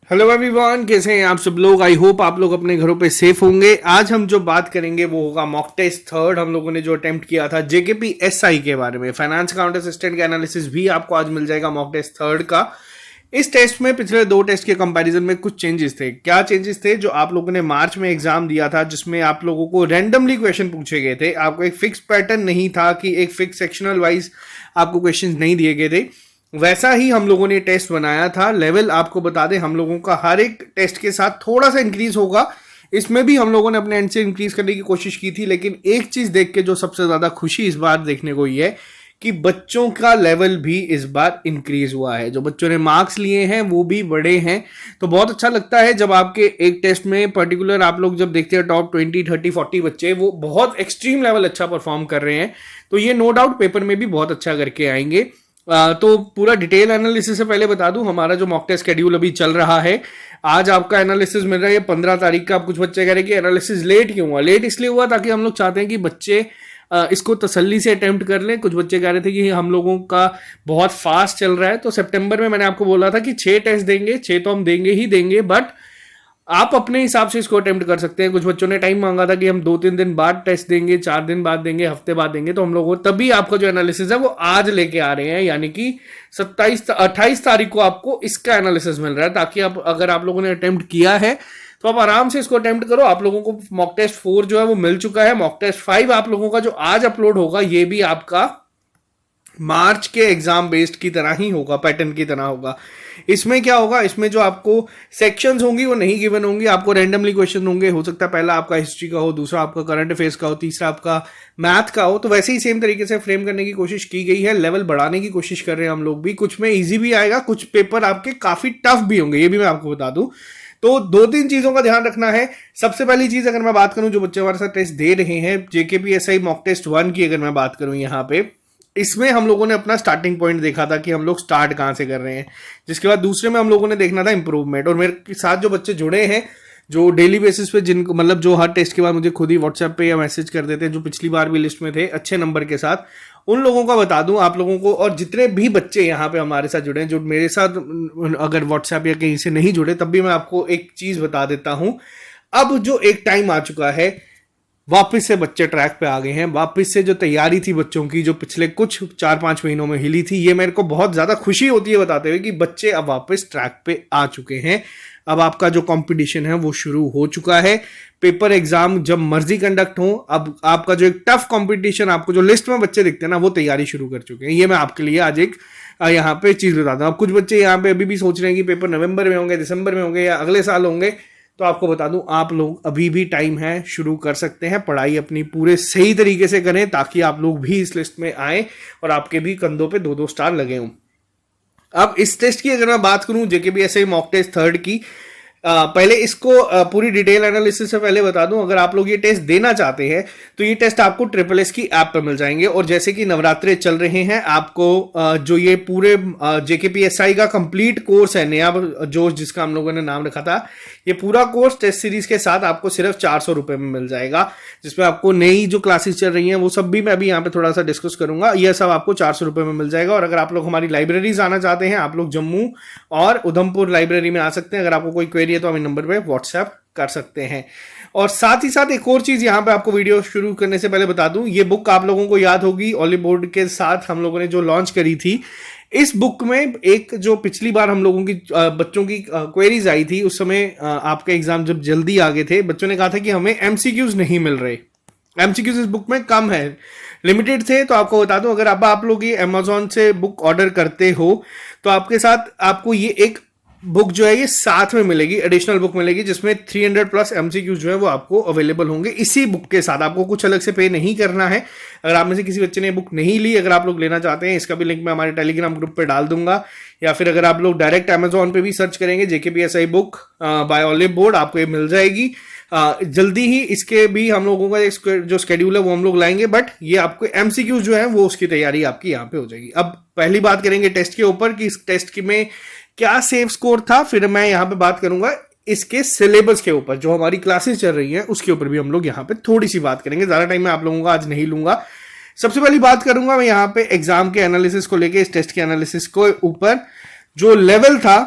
Hello everyone, कैसे हैं आप सब लोग। आई होप आप लोग अपने घरों पे सेफ होंगे। आज हम जो बात करेंगे वो होगा मॉक टेस्ट थर्ड। हम लोगों ने जो अटेम्प्ट किया था जेकेपी एसआई के बारे में, फाइनेंस अकाउंट असिस्टेंट का एनालिसिस भी आपको आज मिल जाएगा मॉक टेस्ट थर्ड का। इस टेस्ट में पिछले दो टेस्ट के कंपैरिजन में कुछ चेंजेस थे। क्या चेंजेस थे? जो आप लोगों ने मार्च में एग्जाम दिया था जिसमें आप लोगों को रैंडमली क्वेश्चन पूछे गए थे, आपको एक फिक्स पैटर्न नहीं था कि एक फिक्स सेक्शनल वाइज आपको क्वेश्चन नहीं दिए गए थे, वैसा ही हम लोगों ने टेस्ट बनाया था। लेवल आपको बता दें, हम लोगों का हर एक टेस्ट के साथ थोड़ा सा इंक्रीज होगा। इसमें भी हम लोगों ने अपने एंड से इंक्रीज करने की कोशिश की थी, लेकिन एक चीज देख के जो सबसे ज्यादा खुशी इस बार देखने को ये है कि बच्चों का लेवल भी इस बार इंक्रीज हुआ है। जो बच्चों ने मार्क्स लिए हैं वो भी बड़े हैं, तो बहुत अच्छा लगता है जब आपके एक टेस्ट में पर्टिकुलर आप लोग जब देखते हैं टॉप 20, 30, 40 बच्चे वो बहुत एक्सट्रीम लेवल अच्छा परफॉर्म कर रहे हैं, तो ये नो डाउट पेपर में भी बहुत अच्छा करके आएंगे। तो पूरा डिटेल एनालिसिस से पहले बता दूं, हमारा जो मॉक टेस्ट शेड्यूल अभी चल रहा है, आज आपका एनालिसिस मिल रहा है 15 तारीख का। आप कुछ बच्चे कह रहे हैं कि एनालिसिस लेट क्यों हुआ? लेट इसलिए हुआ ताकि हम लोग चाहते हैं कि बच्चे इसको तसल्ली से अटेम्प्ट कर लें। कुछ बच्चे कह रहे थे कि हम लोगों का बहुत फास्ट चल रहा है, तो सितंबर में मैंने आपको बोला था कि 6 टेस्ट देंगे, 6 तो हम देंगे ही देंगे, बट आप अपने हिसाब से इसको अटेम्प्ट कर सकते हैं। कुछ बच्चों ने टाइम मांगा था कि हम 2-3 दिन बाद टेस्ट देंगे, 4 दिन बाद देंगे, हफ्ते बाद देंगे, तो हम लोग तभी आपका जो एनालिसिस है वो आज लेके आ रहे हैं, यानी कि 28 तारीख को आपको इसका एनालिसिस मिल रहा है, ताकि आप अगर आप लोगों ने अटेम्प्ट किया है तो आप आराम से इसको अटेम्प्ट करो। आप लोगों को मॉक टेस्ट 4 जो है वो मिल चुका है। मॉक टेस्ट 5 आप लोगों का जो आज अपलोड होगा ये भी आपका मार्च के एग्जाम बेस्ड की तरह ही होगा, पैटर्न की तरह होगा। इसमें क्या होगा, इसमें जो आपको सेक्शंस होंगी वो नहीं गिवन होंगी, आपको रैंडमली क्वेश्चन होंगे। हो सकता है पहला आपका हिस्ट्री का हो, दूसरा आपका करंट अफेयर्स का हो, तीसरा आपका मैथ का हो। तो वैसे ही सेम तरीके से फ्रेम करने की कोशिश की गई है, लेवल बढ़ाने की कोशिश कर रहे हैं हम लोग भी। कुछ में इजी भी आएगा, कुछ पेपर आपके काफी टफ भी होंगे, ये भी मैं आपको बता दूं। तो 2-3 चीजों का ध्यान रखना है। सबसे पहली चीज अगर मैं बात करूं, जो बच्चे हमारे साथ टेस्ट दे रहे हैं जेकेपीएसआई मॉक टेस्ट 1 की अगर मैं बात करूं यहाँ पे, इसमें हम लोगों ने अपना स्टार्टिंग पॉइंट देखा था कि हम लोग स्टार्ट कहां से कर रहे हैं। जिसके बाद दूसरे में हम लोगों ने देखना था इंप्रूवमेंट। और मेरे साथ जो बच्चे जुड़े हैं, जो डेली बेसिस पे जिनको मतलब जो हर टेस्ट के बाद मुझे खुद ही व्हाट्सएप पे या मैसेज कर देते हैं, जो पिछली बार भी लिस्ट में थे अच्छे नंबर के साथ, उन लोगों का बता दूं आप लोगों को। और जितने भी बच्चे यहाँ पे हमारे साथ जुड़े हैं, जो मेरे साथ अगर व्हाट्सएप या कहीं से नहीं जुड़े, तब भी मैं आपको एक चीज बता देता हूं। अब जो एक टाइम आ चुका है, वापस से बच्चे ट्रैक पे आ गए हैं। वापस से जो तैयारी थी बच्चों की, जो पिछले कुछ 4-5 महीनों में हिली थी, ये मेरे को बहुत ज्यादा खुशी होती है बताते हुए कि बच्चे अब वापस ट्रैक पे आ चुके हैं। अब आपका जो कंपटीशन है वो शुरू हो चुका है। पेपर एग्जाम जब मर्जी कंडक्ट हो, अब आपका जो एक टफ कंपटीशन, आपको जो लिस्ट में बच्चे दिखते हैं ना, वो तैयारी शुरू कर चुके हैं। ये मैं आपके लिए आज एक यहाँ पे चीज बताता हूँ। अब कुछ बच्चे यहाँ पे अभी भी सोच रहे हैं कि पेपर नवंबर में होंगे, दिसंबर में होंगे या अगले साल होंगे, तो आपको बता दूं आप लोग अभी भी टाइम है, शुरू कर सकते हैं। पढ़ाई अपनी पूरे सही तरीके से करें ताकि आप लोग भी इस लिस्ट में आए और आपके भी कंधों पे 2-2 स्टार लगे हों। अब इस टेस्ट की अगर मैं बात करूं, जेकेपीएसआई मॉक टेस्ट थर्ड की, पहले इसको पूरी डिटेल एनालिसिस से पहले बता दूं, अगर आप लोग ये टेस्ट देना चाहते हैं तो ये टेस्ट आपको SSS की ऐप पर मिल जाएंगे। और जैसे कि नवरात्रे चल रहे हैं, आपको जो ये पूरे जेकेपीएसआई का कंप्लीट कोर्स है, नया जो जिसका हम लोगों ने नाम रखा था, ये पूरा कोर्स टेस्ट सीरीज के साथ आपको सिर्फ 400 रुपए में मिल जाएगा, जिसमें आपको नई जो क्लासेस चल रही हैं वो सब भी मैं अभी यहाँ पे थोड़ा सा डिस्कस करूंगा। यह सब आपको 400 रुपए में मिल जाएगा। और अगर आप लोग हमारी लाइब्रेरीज आना चाहते हैं, आप लोग जम्मू और उधमपुर लाइब्रेरी में आ सकते हैं। अगर आपको कोई क्वेरी है तो हमें नंबर पे व्हाट्सएप कर सकते हैं। और साथ ही साथ एक और चीज यहाँ पे आपको वीडियो शुरू करने से पहले बता दूं, ये बुक आप लोगों को याद होगी, ऑली बोर्ड के साथ हम लोगों ने जो लॉन्च करी थी। इस बुक में एक जो पिछली बार हम लोगों की बच्चों की क्वेरीज आई थी, उस समय आपके एग्जाम जब जल्दी आ गए थे, बच्चों ने कहा था कि हमें एमसीक्यूज नहीं मिल रहे। एमसीक्यूज इस बुक में कम है, लिमिटेड थे। तो आपको बता दूं, अगर अब आप लोग ये अमेजोन से बुक ऑर्डर करते हो तो आपके साथ आपको ये एक बुक जो है ये साथ में मिलेगी, एडिशनल बुक मिलेगी, जिसमें 300+ एमसीक्यू जो है वो आपको अवेलेबल होंगे इसी बुक के साथ। आपको कुछ अलग से पे नहीं करना है। अगर आप में से किसी बच्चे ने बुक नहीं ली, अगर आप लोग लेना चाहते हैं, इसका भी लिंक मैं हमारे टेलीग्राम ग्रुप पे डाल दूंगा, या फिर अगर आप लोग डायरेक्ट अमेजोन पे भी सर्च करेंगे जेकेपीएसआई बुक बाय ऑली बोर्ड, आपको ये मिल जाएगी। जल्दी ही इसके भी हम लोगों का जो स्केड्यूल है वो हम लोग लाएंगे, बट ये आपको एमसीक्यू जो है वो उसकी तैयारी आपकी यहाँ पे हो जाएगी। अब पहली बात करेंगे टेस्ट के ऊपर कि इस टेस्ट में क्या सेफ स्कोर था, फिर मैं यहाँ पे बात करूंगा इसके सिलेबस के ऊपर, जो हमारी क्लासेस चल रही हैं उसके ऊपर भी हम लोग यहाँ पे थोड़ी सी बात करेंगे। ज्यादा टाइम मैं आप लोगों का आज नहीं लूंगा। सबसे पहली बात करूंगा मैं यहाँ पे एग्जाम के एनालिसिस को लेके, इस टेस्ट के एनालिसिस को ऊपर जो लेवल था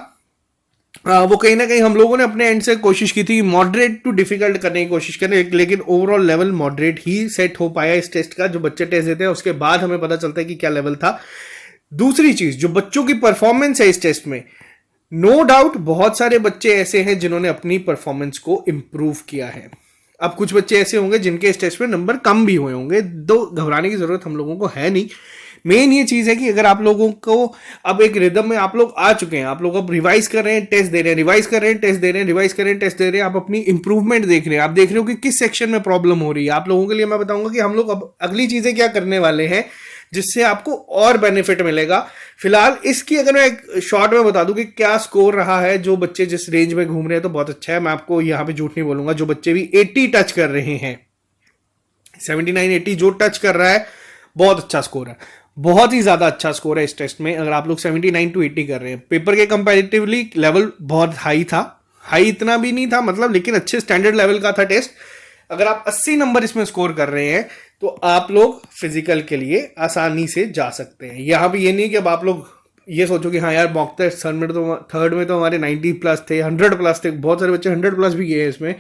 वो कहीं ना कहीं हम लोगों ने अपने एंड से कोशिश की थी मॉडरेट टू डिफिकल्ट करने की कोशिश करें, लेकिन ओवरऑल लेवल मॉडरेट ही सेट हो पाया इस टेस्ट का। जो बच्चे टेस्ट देते हैं उसके बाद हमें पता चलता है कि क्या लेवल था। दूसरी चीज, जो बच्चों की परफॉर्मेंस है इस टेस्ट में, नो डाउट बहुत सारे बच्चे ऐसे हैं जिन्होंने अपनी परफॉर्मेंस को इंप्रूव किया है। अब कुछ बच्चे ऐसे होंगे जिनके इस टेस्ट में नंबर कम भी हुए होंगे, तो घबराने की जरूरत हम लोगों को है नहीं। मेन ये चीज है कि अगर आप लोगों को अब एक रिदम में आप लोग आ चुके हैं, आप लोग अब रिवाइज कर रहे हैं, टेस्ट दे रहे हैं, रिवाइज कर रहे हैं, टेस्ट दे रहे हैं, रिवाइज कर रहे हैं, टेस्ट दे रहे हैं, आप अपनी इंप्रूवमेंट देख रहे हैं, आप देख रहे हो कि किस सेक्शन में प्रॉब्लम हो रही है। आप लोगों के लिए मैं बताऊंगा कि हम लोग अब अगली चीजें क्या करने वाले हैं जिससे आपको और बेनिफिट मिलेगा। फिलहाल इसकी अगर मैं एक शॉर्ट में बता दूं कि क्या स्कोर रहा है, जो बच्चे जिस रेंज में घूम रहे हैं तो बहुत अच्छा है। मैं आपको यहां पे झूठ नहीं बोलूंगा, जो बच्चे भी 80 टच कर रहे हैं, 79 80 जो टच कर रहा है, बहुत अच्छा स्कोर है, बहुत ही ज्यादा अच्छा स्कोर है इस टेस्ट में। अगर आप लोग 79 to 80 कर रहे हैं, पेपर के कंपैरेटिवली लेवल बहुत हाई था, हाई इतना भी नहीं था मतलब, लेकिन अच्छे स्टैंडर्ड लेवल का था टेस्ट। अगर आप 80 नंबर इसमें स्कोर कर रहे हैं तो आप लोग फिजिकल के लिए आसानी से जा सकते हैं। यहां भी ये नहीं कि अब आप लोग ये सोचो कि हाँ यार मॉक टेस्ट थर्ड में तो हमारे 90 प्लस थे, 100 प्लस थे, बहुत सारे बच्चे 100 प्लस भी गए हैं इसमें,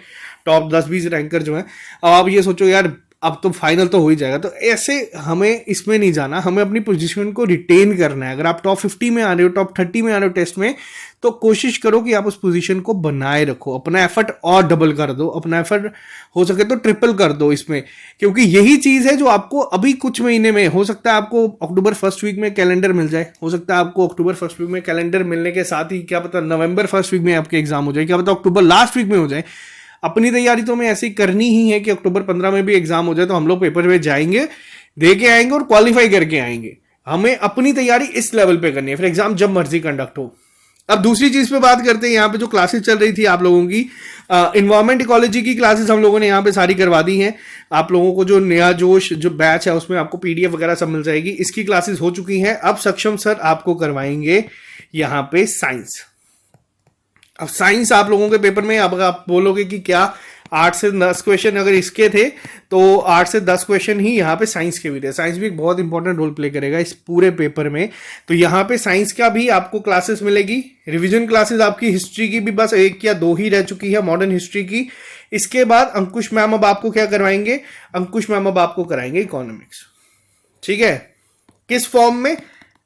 टॉप 10-20 रैंकर जो है। अब आप ये सोचो यार अब तो फाइनल तो हो ही जाएगा, तो ऐसे हमें इसमें नहीं जाना, हमें अपनी पोजीशन को रिटेन करना है। अगर आप टॉप 50 में आ रहे हो, टॉप 30 में आ रहे हो टेस्ट में, तो कोशिश करो कि आप उस पोजीशन को बनाए रखो, अपना एफर्ट और डबल कर दो, अपना एफर्ट हो सके तो ट्रिपल कर दो इसमें, क्योंकि यही चीज है जो आपको अभी कुछ महीने में, हो सकता है आपको अक्टूबर फर्स्ट वीक में कैलेंडर मिल जाए, हो सकता है आपको अक्टूबर फर्स्ट वीक में कैलेंडर मिलने के साथ ही क्या पता नवंबर फर्स्ट वीक में आपके एग्जाम हो जाए, क्या पता अक्टूबर लास्ट वीक में हो जाए। अपनी तैयारी तो हमें ऐसी करनी ही है कि अक्टूबर 15 में भी एग्जाम हो जाए तो हम लोग पेपर में जाएंगे, दे के आएंगे और क्वालिफाई करके आएंगे। हमें अपनी तैयारी इस लेवल पे करनी है, फिर एग्जाम जब मर्जी कंडक्ट हो। अब दूसरी चीज पे बात करते हैं, यहाँ पे जो क्लासेस चल रही थी आप लोगों की, इन्वायरमेंट इकोलॉजी की क्लासेस हम लोगों ने यहाँ पे सारी करवा दी हैं। आप लोगों को जो नया जोश जो बैच है उसमें आपको पीडीएफ वगैरह सब मिल जाएगी, इसकी क्लासेस हो चुकी हैं। अब सक्षम सर आपको करवाएंगे यहाँ पे साइंस। अब साइंस आप लोगों के पेपर में, अब आप बोलोगे कि क्या 8 से 10 क्वेश्चन अगर इसके थे तो 8 से 10 क्वेश्चन ही यहाँ पे साइंस के भी थे। साइंस भी एक बहुत इंपॉर्टेंट रोल प्ले करेगा इस पूरे पेपर में, तो यहाँ पे साइंस का भी आपको क्लासेस मिलेगी। रिवीजन क्लासेस आपकी हिस्ट्री की भी बस 1 या 2 ही रह चुकी है, मॉडर्न हिस्ट्री की। इसके बाद अंकुश मैम अब आपको क्या करवाएंगे, अंकुश मैम अब आपको कराएंगे इकोनॉमिक्स, ठीक है, किस फॉर्म में,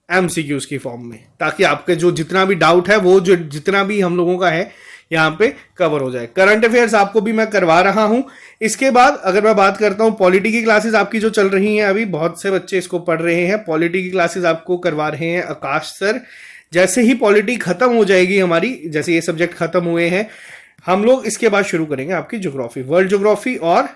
एमसीक्यूज की फॉर्म में, ताकि आपके जो जितना भी डाउट है वो जो जितना भी हम लोगों का है यहाँ पे कवर हो जाए। करंट अफेयर्स आपको भी मैं करवा रहा हूं। इसके बाद अगर मैं बात करता हूं पॉलिटी की क्लासेस आपकी जो चल रही हैं, अभी बहुत से बच्चे इसको पढ़ रहे हैं, पॉलिटी की क्लासेस आपको करवा रहे हैं आकाश सर। जैसे ही पॉलिटी खत्म हो जाएगी हमारी, जैसे ये सब्जेक्ट खत्म हुए हैं, हम लोग इसके बाद शुरू करेंगे आपकी ज्योग्राफी, वर्ल्ड ज्योग्राफी और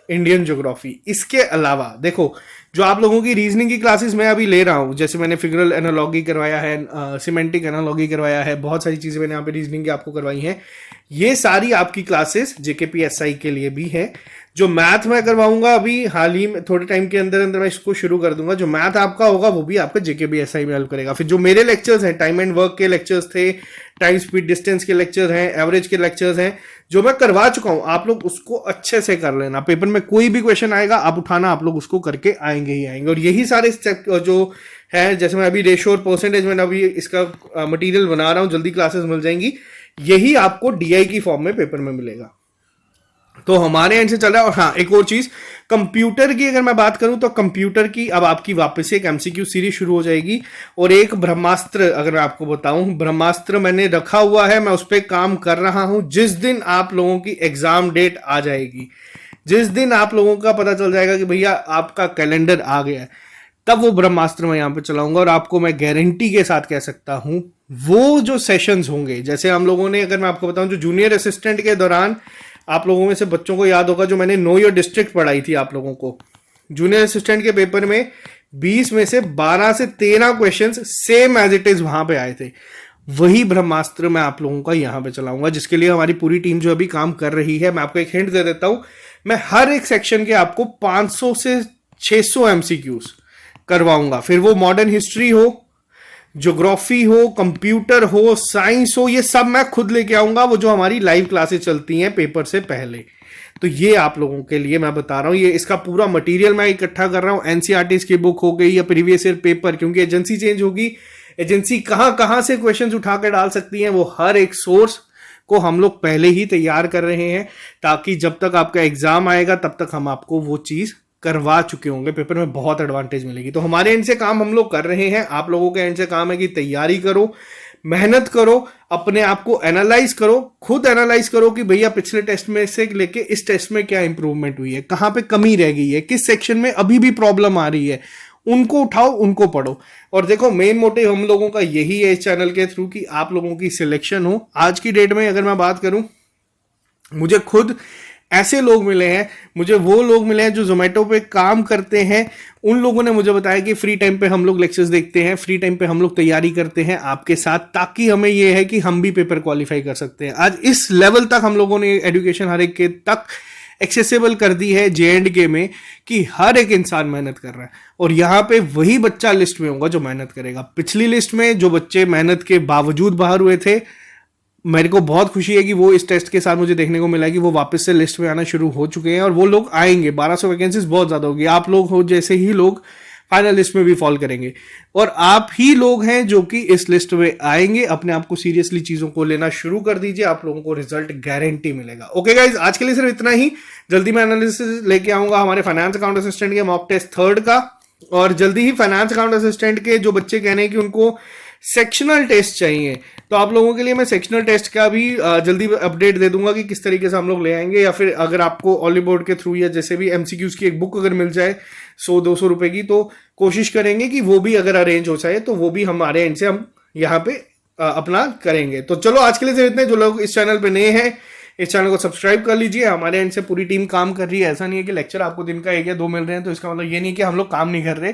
इंडियन ज्योग्राफी। इसके अलावा देखो जो आप लोगों की रीजनिंग की क्लासेस मैं अभी ले रहा हूं, जैसे मैंने फिगरल एनालॉगी करवाया है, सिमेंटिक एनालॉगी करवाया है, बहुत सारी चीजें मैंने यहाँ पे रीजनिंग की आपको करवाई हैं। ये सारी आपकी क्लासेस जेकेपीएसआई के लिए भी है। जो मैथ मैं करवाऊंगा अभी हाल ही में, थोड़े टाइम के अंदर अंदर मैं इसको शुरू कर दूंगा। जो मैथ आपका होगा वो भी आपका जेकेपीएसआई में हेल्प करेगा। फिर जो मेरे लेक्चर्स हैं, टाइम एंड वर्क के लेक्चर्स थे, टाइम स्पीड डिस्टेंस के लेक्चर हैं, एवरेज के लेक्चर्स हैं, जो मैं करवा चुका हूं, आप लोग उसको अच्छे से कर लेना। पेपर में कोई भी क्वेश्चन आएगा आप उठाना, आप लोग उसको करके आएंगे ही आएंगे। और यही सारे जो है, जैसे मैं अभी रेशो और परसेंटेज में अभी इसका मटेरियल बना रहा हूं, जल्दी क्लासेस मिल जाएंगी, यही आपको डीआई की फॉर्म में पेपर में मिलेगा। तो हमारे एंड से चल रहा है। और हाँ, एक और चीज, कंप्यूटर की अगर मैं बात करूं तो कंप्यूटर की अब आपकी वापस से एक एमसीक्यू सीरीज शुरू हो जाएगी। और एक ब्रह्मास्त्र, अगर मैं आपको बताऊं, ब्रह्मास्त्र मैंने रखा हुआ है, मैं उस पर काम कर रहा हूं। जिस दिन आप लोगों की एग्जाम डेट आ जाएगी, जिस दिन आप लोगों का पता चल जाएगा कि भैया आपका कैलेंडर आ गया है, तब वो ब्रह्मास्त्र मैं यहाँ पे चलाऊंगा। और आपको मैं गारंटी के साथ कह सकता हूं, वो जो सेशंस होंगे, जैसे हम लोगों ने, अगर मैं आपको बताऊं, जो जूनियर असिस्टेंट के दौरान आप लोगों में से बच्चों को याद होगा, जो मैंने नो योर डिस्ट्रिक्ट पढ़ाई थी आप लोगों को, जूनियर असिस्टेंट के पेपर में 20 में से 12 से 13 questions same as it is वहां पे आए थे। वही ब्रह्मास्त्र मैं आप लोगों का यहां पे चलाऊंगा, जिसके लिए हमारी पूरी टीम जो अभी काम कर रही है। मैं आपको एक हिंट दे देता हूं, मैं हर एक सेक्शन के आपको 500 से 600 एमसीक्यूज करवाऊंगा। फिर वो मॉडर्न हिस्ट्री हो, ज्योग्राफी हो, कंप्यूटर हो, साइंस हो, ये सब मैं खुद लेके आऊंगा, वो जो हमारी लाइव क्लासेस चलती हैं पेपर से पहले। तो ये आप लोगों के लिए मैं बता रहा हूं, ये इसका पूरा मटेरियल मैं इकट्ठा कर रहा हूं। एनसीईआरटी की बुक हो गई या प्रीवियस ईयर पेपर, क्योंकि एजेंसी चेंज होगी, एजेंसी कहाँ कहाँ से क्वेश्चंस उठा कर डाल सकती है, वो हर एक सोर्स को हम लोग पहले ही तैयार कर रहे हैं, ताकि जब तक आपका एग्जाम आएगा तब तक हम आपको वो चीज करवा चुके होंगे, पेपर में बहुत एडवांटेज मिलेगी। तो हमारे एंड से काम हम लोग कर रहे हैं, आप लोगों के एंड से काम है कि तैयारी करो, मेहनत करो, अपने आप को एनालाइज करो, खुद एनालाइज करो कि भैया पिछले टेस्ट में से लेके इस टेस्ट में क्या इंप्रूवमेंट हुई है, कहां पे कमी रह गई है, किस सेक्शन में अभी भी प्रॉब्लम आ रही है, उनको उठाओ, उनको पढ़ो। और देखो मेन मोटिव हम लोगों का यही है इस चैनल के थ्रू कि आप लोगों की सिलेक्शन हो। आज की डेट में अगर मैं बात करूं, मुझे खुद ऐसे लोग मिले हैं, मुझे वो लोग मिले हैं जो जोमेटो पे काम करते हैं, उन लोगों ने मुझे बताया कि फ्री टाइम पे हम लोग लेक्चर्स देखते हैं, फ्री टाइम पे हम लोग तैयारी करते हैं आपके साथ, ताकि हमें ये है कि हम भी पेपर क्वालिफाई कर सकते हैं। आज इस लेवल तक हम लोगों ने एजुकेशन हर एक के तक एक्सेसिबल कर दी है J&K में, कि हर एक इंसान मेहनत कर रहा है। और यहाँ पे वही बच्चा लिस्ट में होगा जो मेहनत करेगा। पिछली लिस्ट में जो बच्चे मेहनत के बावजूद बाहर हुए थे, मेरे को बहुत खुशी है कि वो इस टेस्ट के साथ मुझे देखने को मिला कि वो वापस से लिस्ट में आना शुरू हो चुके हैं, और वो लोग आएंगे। 1200 वैकेंसीज बहुत ज्यादा होगी। आप लोग हो जैसे ही लोग फाइनल लिस्ट में भी फॉल करेंगे, और आप ही लोग हैं जो कि इस लिस्ट में आएंगे। अपने आप को सीरियसली चीजों को लेना शुरू कर दीजिए, आप लोगों को रिजल्ट गारंटी मिलेगा। ओके गाइज, आज के लिए सिर्फ इतना ही। जल्दी मैं एनालिसिस लेके आऊंगा हमारे फाइनेंस अकाउंट असिस्टेंट के मॉक टेस्ट 3rd का, और जल्दी ही फाइनेंस अकाउंट असिस्टेंट के जो बच्चे कह रहे हैं कि उनको सेक्शनल टेस्ट चाहिए, तो आप लोगों के लिए मैं सेक्शनल टेस्ट का भी जल्दी अपडेट दे दूंगा कि किस तरीके से हम लोग ले आएंगे। या फिर अगर आपको ऑली बोर्ड के थ्रू या जैसे भी MCQs की एक बुक अगर मिल जाए 100-200 रुपए की, तो कोशिश करेंगे कि वो भी अगर अरेंज हो जाए तो वो भी हमारे एंड से हम यहाँ पे अपना करेंगे। तो चलो आज के लिए सिर्फ इतने। जो लोग इस चैनल पे नए हैं, इस चैनल को सब्सक्राइब कर लीजिए। हमारे एंड से पूरी टीम काम कर रही है। ऐसा नहीं है कि लेक्चर आपको दिन का 1 या 2 मिल रहे हैं तो इसका मतलब ये नहीं कि हम लोग काम नहीं कर रहे।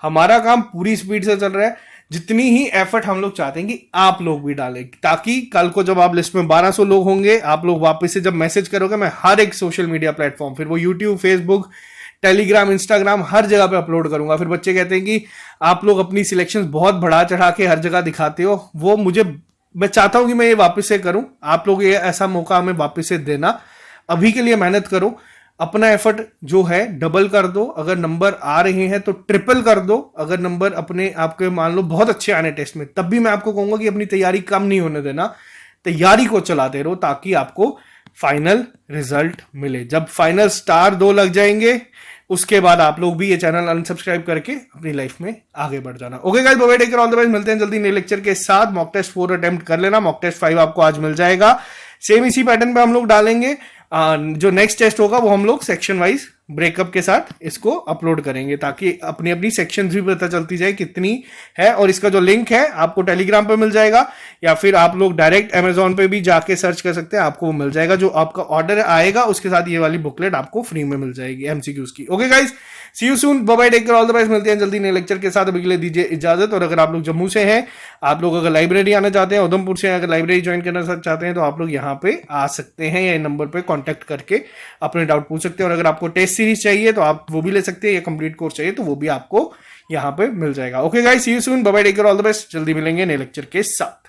हमारा काम पूरी स्पीड से चल रहा है। जितनी ही एफर्ट हम लोग चाहते हैं कि आप लोग भी डालें, ताकि कल को जब आप लिस्ट में 1200 लोग होंगे, आप लोग वापस से जब मैसेज करोगे, मैं हर एक सोशल मीडिया प्लेटफॉर्म, फिर वो यूट्यूब, फेसबुक, टेलीग्राम, इंस्टाग्राम, हर जगह पे अपलोड करूंगा। फिर बच्चे कहते हैं कि आप लोग अपनी सिलेक्शन बहुत बढ़ा चढ़ा के हर जगह दिखाते हो, वो मैं चाहता हूं कि मैं ये वापस से करूं। आप लोग ये ऐसा मौका हमें वापस से देना। अभी के लिए मेहनत करो, अपना एफर्ट जो है डबल कर दो। अगर नंबर आ रहे हैं तो ट्रिपल कर दो। अगर नंबर अपने आपके मान लो बहुत अच्छे आने टेस्ट में, तब भी मैं आपको कहूंगा कि अपनी तैयारी कम नहीं होने देना, तैयारी को चलाते रहो, ताकि आपको फाइनल रिजल्ट मिले। जब फाइनल स्टार 2 लग जाएंगे, उसके बाद आप लोग भी ये चैनल अनसब्सक्राइब करके अपनी लाइफ में आगे बढ़ जाना। Okay guys, bye bye, take care, all the best. मिलते हैं जल्दी नए लेक्चर के साथ। मॉक टेस्ट 4 अटेम्प्ट कर लेना, मॉक टेस्ट 5 आपको आज मिल जाएगा। सेम इसी पैटर्न पे हम लोग डालेंगे। जो नेक्स्ट टेस्ट होगा वो हम लोग सेक्शन वाइज ब्रेकअप के साथ इसको अपलोड करेंगे, ताकि अपनी अपनी सेक्शन भी पता चलती जाए कितनी है। और इसका जो लिंक है आपको टेलीग्राम पे मिल जाएगा, या फिर आप लोग डायरेक्ट अमेजोन पे भी जाके सर्च कर सकते हैं, आपको वो मिल जाएगा। जो आपका ऑर्डर आएगा उसके साथ ये वाली बुकलेट आपको फ्री में मिल जाएगी MCQs की। Okay guys, see you soon, bye bye, take care, all the best. मिलते हैं जल्दी नए लेक्चर के साथ। अभी के लिए दीजिए इजाजत। और अगर आप लोग जम्मू से हैं, आप लोग अगर लाइब्रेरी आना चाहते हैं, उधमपुर से अगर लाइब्रेरी ज्वाइन करना चाहते हैं, तो आप लोग यहाँ पे आ सकते हैं, या नंबर पे कॉन्टैक्ट करके अपने डाउट पूछ सकते हैं। और अगर आपको टेस्ट सीरीज चाहिए तो आप वो भी ले सकते हैं, या कंप्लीट कोर्स चाहिए तो वो भी आपको यहाँ पे मिल जाएगा। Okay guys, see you soon, bye bye, take care, all the best. जल्दी मिलेंगे नए लेक्चर के साथ।